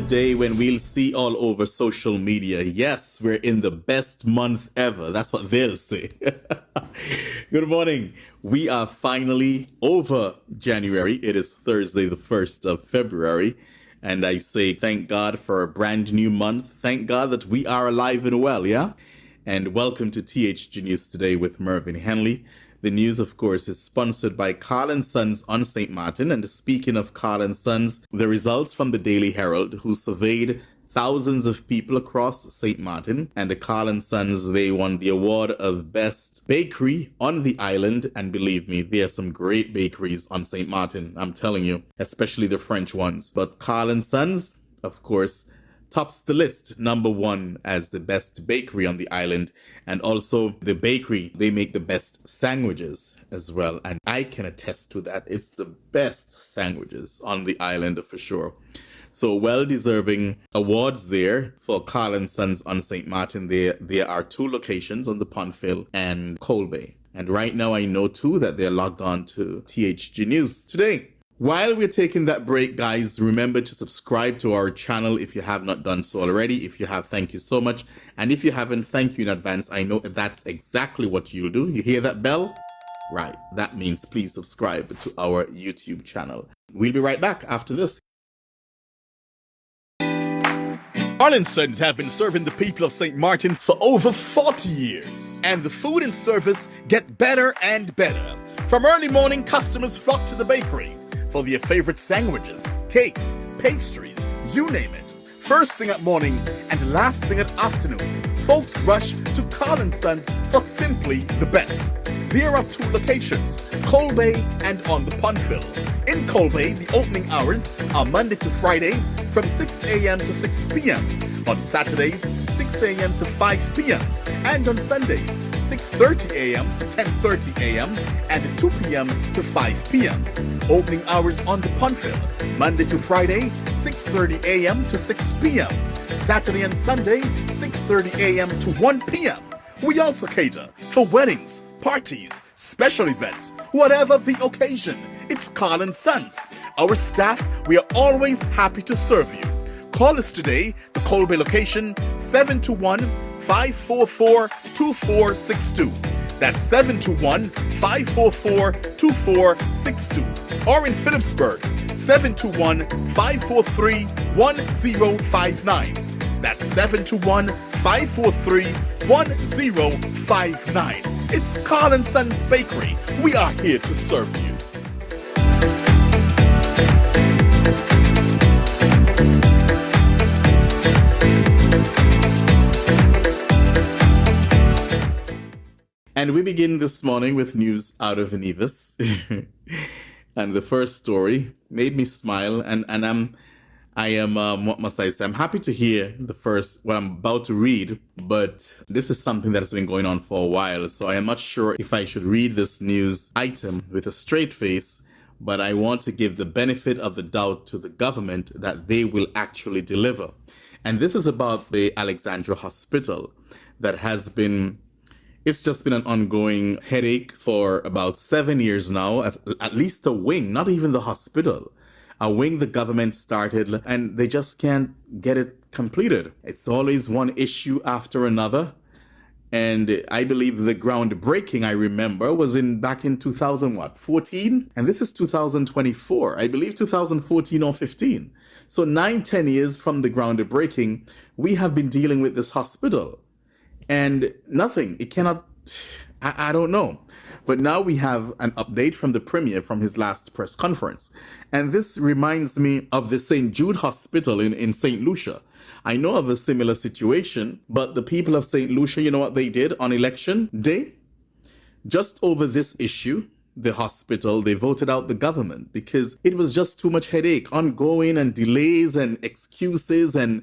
day when we'll see all over social media, yes, we're in the best month ever. That's what they'll say. Good morning. We are finally over January. It is Thursday, the 1st of February. And I say thank God for a brand new month. Thank God that we are alive and well, yeah? And welcome to THG News Today with Mervyn Henley. The news, of course, is sponsored by Colins Sons on St. Martin. And speaking of Colins Sons, the results from the Daily Herald, who surveyed thousands of people across St. Martin, and the Colins Sons, they won the award of Best Bakery on the island. And believe me, there are some great bakeries on St. Martin, I'm telling you, especially the French ones. But Colins Sons, of course, tops the list, number one as the best bakery on the island. And also the bakery, they make the best sandwiches as well. And I can attest to that. It's the best sandwiches on the island for sure. So well-deserving awards there for Colins Sons on St. Martin. There are two locations on the Pondfill and Coal Bay. And right now I know too that they're logged on to THG News Today. While we're taking that break, guys, remember to subscribe to our channel if you have not done so already. If you have, thank you so much. And if you haven't, thank you in advance. I know that's exactly what you'll do. You hear that bell? Right. That means please subscribe to our YouTube channel. We'll be right back after this. Colins Sons have been serving the people of St. Martin for over 40 years. And the food and service get better and better. From early morning, customers flock to the bakery for their favorite sandwiches, cakes, pastries, you name it. First thing at mornings and last thing at afternoons, folks rush to Colins Sons for simply the best. There are two locations, Coal Bay and on the Pondfill. In Coal Bay, the opening hours are Monday to Friday from 6 a.m. to 6 p.m. On Saturdays, 6 a.m. to 5 p.m. And on Sundays, 6:30 a.m. to 10:30 a.m. and 2 p.m. to 5 p.m. Opening hours on the Pondfill, Monday to Friday, 6:30 a.m. to 6 p.m. Saturday and Sunday, 6:30 a.m. to 1 p.m. We also cater for weddings, parties, special events, whatever the occasion. It's Colins Sons. Our staff, we are always happy to serve you. Call us today, the Coal Bay location, 721-544-2462. That's 721-544-2462. Or in Phillipsburg, 721-543-1059. That's 721-543-1059. It's Colins Sons Bakery. We are here to serve you. And we begin this morning with news out of Nevis. And the first story made me smile, and I am what must I say? I'm happy to hear what I'm about to read, but this is something that has been going on for a while, so I am not sure if I should read this news item with a straight face, but I want to give the benefit of the doubt to the government that they will actually deliver. And this is about the Alexandra Hospital that has been... It's just been an ongoing headache for about 7 years now, at least a wing, not even the hospital. A wing the government started, and they just can't get it completed. It's always one issue after another. And I believe the groundbreaking, I remember, was back in 2014? And this is 2024. I believe 2014 or 15. So 9-10 years from the groundbreaking, we have been dealing with this hospital. And nothing, it cannot, I don't know. But now we have an update from the Premier from his last press conference. And this reminds me of the St. Jude Hospital in St. Lucia. I know of a similar situation, but the people of St. Lucia, you know what they did on election day? Just over this issue, the hospital, they voted out the government because it was just too much headache, ongoing and delays and excuses, and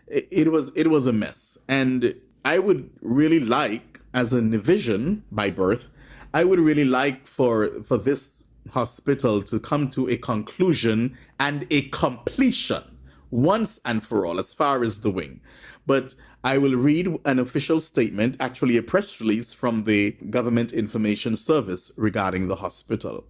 it was a mess. And I would really like, as a Nevisian by birth, I would really like for this hospital to come to a conclusion and a completion once and for all as far as the wing. But I will read an official statement, actually a press release from the Government Information Service regarding the hospital.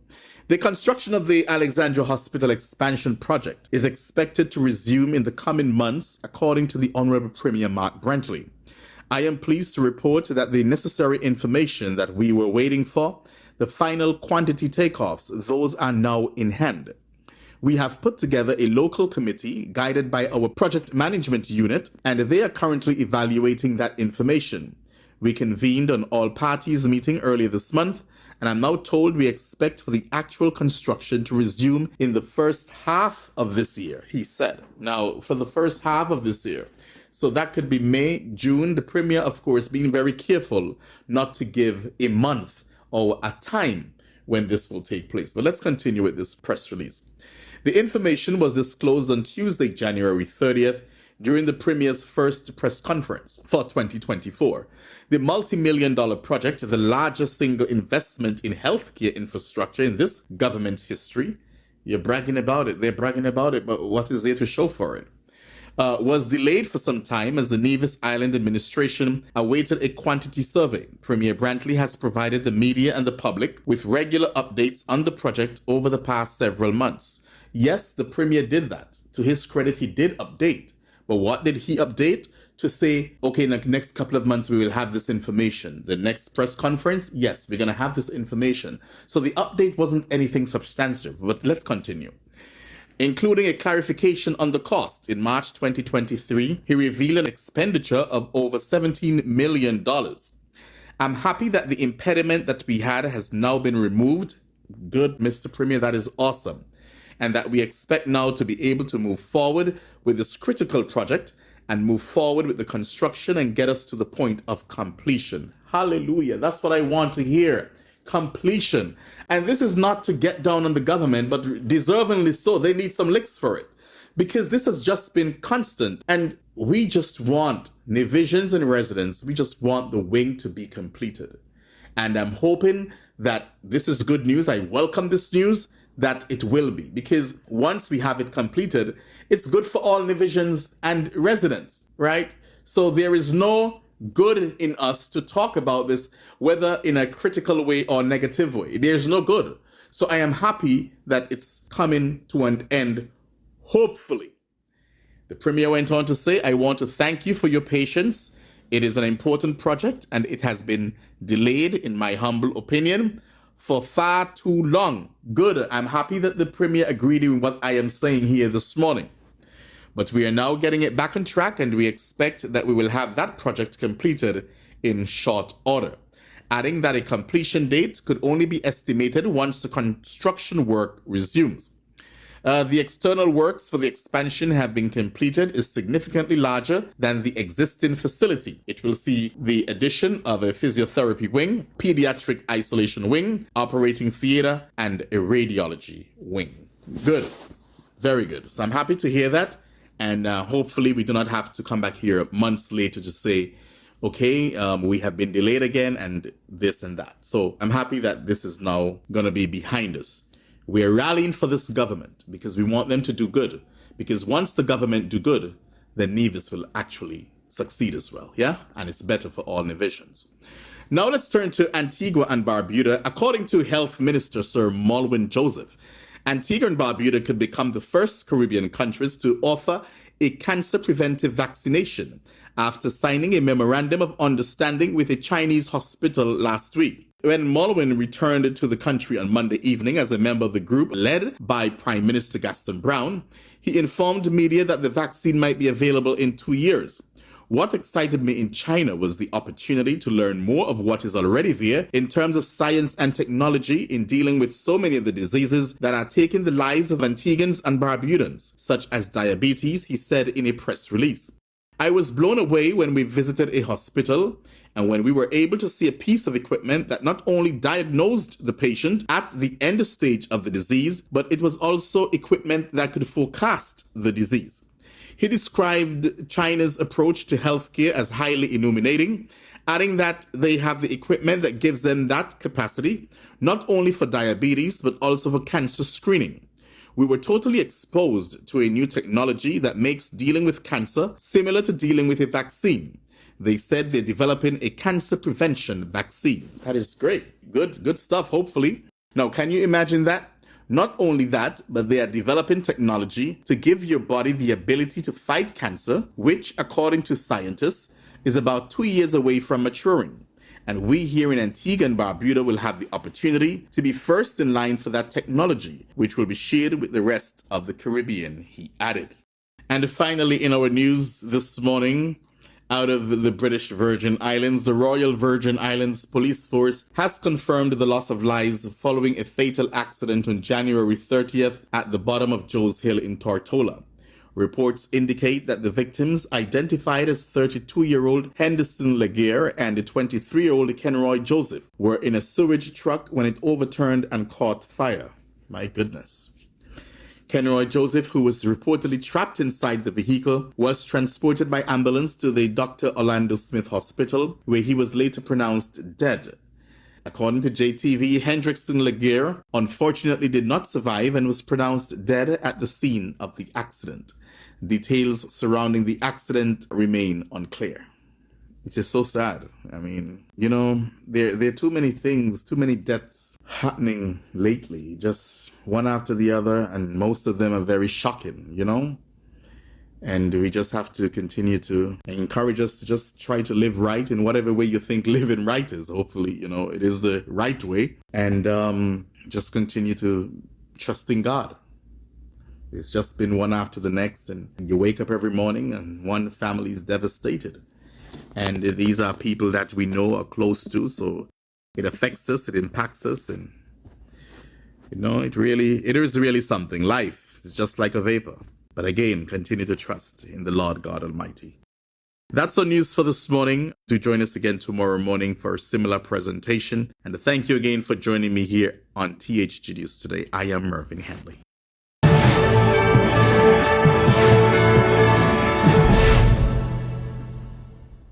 The construction of the Alexandra Hospital expansion project is expected to resume in the coming months, according to the Honorable Premier Mark Brantley. I am pleased to report that the necessary information that we were waiting for, the final quantity takeoffs, those are now in hand. We have put together a local committee guided by our project management unit, and they are currently evaluating that information. We convened an all parties meeting earlier this month, and I'm now told we expect for the actual construction to resume in the first half of this year, he said. Now, for the first half of this year. So that could be May, June. The Premier, of course, being very careful not to give a month or a time when this will take place. But let's continue with this press release. The information was disclosed on Tuesday, January 30th, during the Premier's first press conference for 2024. The multi-million-dollar project, the largest single investment in healthcare infrastructure in this government's history. You're bragging about it. They're bragging about it, but what is there to show for it? Was delayed for some time as the Nevis Island administration awaited a quantity survey. Premier Brantley has provided the media and the public with regular updates on the project over the past several months. Yes, the Premier did that. To his credit, he did update. But what did he update? To say, okay, in the next couple of months, we will have this information. The next press conference, yes, we're going to have this information. So the update wasn't anything substantive, but let's continue. Including a clarification on the cost. In March 2023, he revealed an expenditure of over $17 million. I'm happy that the impediment that we had has now been removed. Good, Mr. Premier, that is awesome. And that we expect now to be able to move forward with this critical project and move forward with the construction and get us to the point of completion. Hallelujah. That's what I want to hear. Completion. And this is not to get down on the government, but deservingly so. They need some licks for it because this has just been constant. And we just want Nevisians and residents, we just want the wing to be completed. And I'm hoping that this is good news. I welcome this news that it will be, because once we have it completed, it's good for all Nevisians and residents, right? So there is no good in us to talk about this, whether in a critical way or negative way. There's no good. So I am happy that it's coming to an end, hopefully. The Premier went on to say, I want to thank you for your patience. It is an important project and it has been delayed, in my humble opinion, for far too long. Good. I'm happy that the Premier agreed with what I am saying here this morning. But we are now getting it back on track and we expect that we will have that project completed in short order. Adding that a completion date could only be estimated once the construction work resumes. The external works for the expansion have been completed is significantly larger than the existing facility. It will see the addition of a physiotherapy wing, pediatric isolation wing, operating theater, and a radiology wing. Good. Very good. So I'm happy to hear that. And hopefully we do not have to come back here months later to say, okay, we have been delayed again and this and that. So I'm happy that this is now going to be behind us. We're rallying for this government because we want them to do good. Because once the government do good, then Nevis will actually succeed as well. Yeah. And it's better for all Nevisians. Now let's turn to Antigua and Barbuda. According to Health Minister Sir Molwyn Joseph, Antigua and Barbuda could become the first Caribbean countries to offer a cancer preventive vaccination after signing a memorandum of understanding with a Chinese hospital last week. When Molwyn returned to the country on Monday evening as a member of the group led by Prime Minister Gaston Brown, he informed media that the vaccine might be available in 2 years. What excited me in China was the opportunity to learn more of what is already there in terms of science and technology in dealing with so many of the diseases that are taking the lives of Antiguans and Barbudans, such as diabetes, he said in a press release. I was blown away when we visited a hospital and when we were able to see a piece of equipment that not only diagnosed the patient at the end stage of the disease, but it was also equipment that could forecast the disease. He described China's approach to healthcare as highly illuminating, adding that they have the equipment that gives them that capacity, not only for diabetes, but also for cancer screening. We were totally exposed to a new technology that makes dealing with cancer similar to dealing with a vaccine. They said they're developing a cancer prevention vaccine. That is great. Good stuff, hopefully. Now, can you imagine that? Not only that, but they are developing technology to give your body the ability to fight cancer, which, according to scientists, is about 2 years away from maturing. And we here in Antigua and Barbuda will have the opportunity to be first in line for that technology, which will be shared with the rest of the Caribbean, he added. And finally, in our news this morning, out of the British Virgin Islands, the Royal Virgin Islands Police Force has confirmed the loss of lives following a fatal accident on January 30th at the bottom of Joe's Hill in Tortola. Reports indicate that the victims, identified as 32-year-old Henderson Laguerre and the 23-year-old Kenroy Joseph, were in a sewage truck when it overturned and caught fire. My goodness. Kenroy Joseph, who was reportedly trapped inside the vehicle, was transported by ambulance to the Dr. Orlando Smith Hospital, where he was later pronounced dead. According to JTV, Hendrickson Laguerre unfortunately did not survive and was pronounced dead at the scene of the accident. Details surrounding the accident remain unclear. It's just so sad. I mean, you know, there are too many things, too many deaths happening lately, just one after the other, and most of them are very shocking, you know? And we just have to continue to encourage us to just try to live right in whatever way you think living right is. Hopefully, you know, it is the right way. And just continue to trust in God. It's just been one after the next. And you wake up every morning and one family is devastated. And these are people that we know are close to. So it affects us, it impacts us. And, you know, it is really something. Life is just like a vapor. But again, continue to trust in the Lord God Almighty. That's our news for this morning. Do join us again tomorrow morning for a similar presentation. And thank you again for joining me here on THG News Today. I am Mervyn Henley.